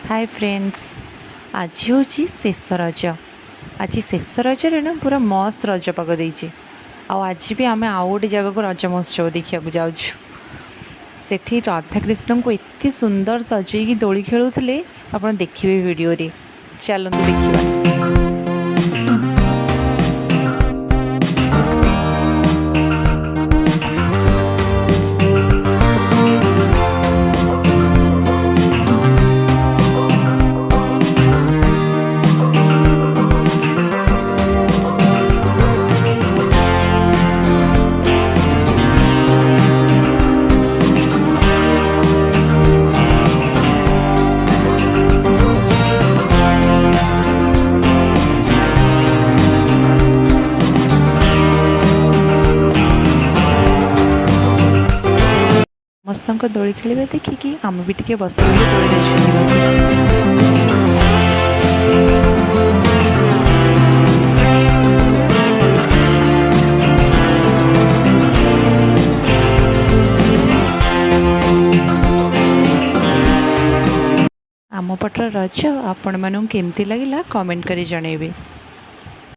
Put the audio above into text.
Hi friends, आज हूँ शेष रज। आज शेष रजरे ना पूरा मस्त रज पक देछि। आज भी आम आउ गोटे जगह को रज महोत्सव देखा जाऊँ। सेठी राधाकृष्ण को एत सुंदर सजैकी दोली खेलुले आप देखिए वीडियो रे। चलते देखिए। मस्त दोली खेल देखिकी आम भी टे बस आम पटर रज आपण मानू केमती लगिला कमेंट करी जणेबे।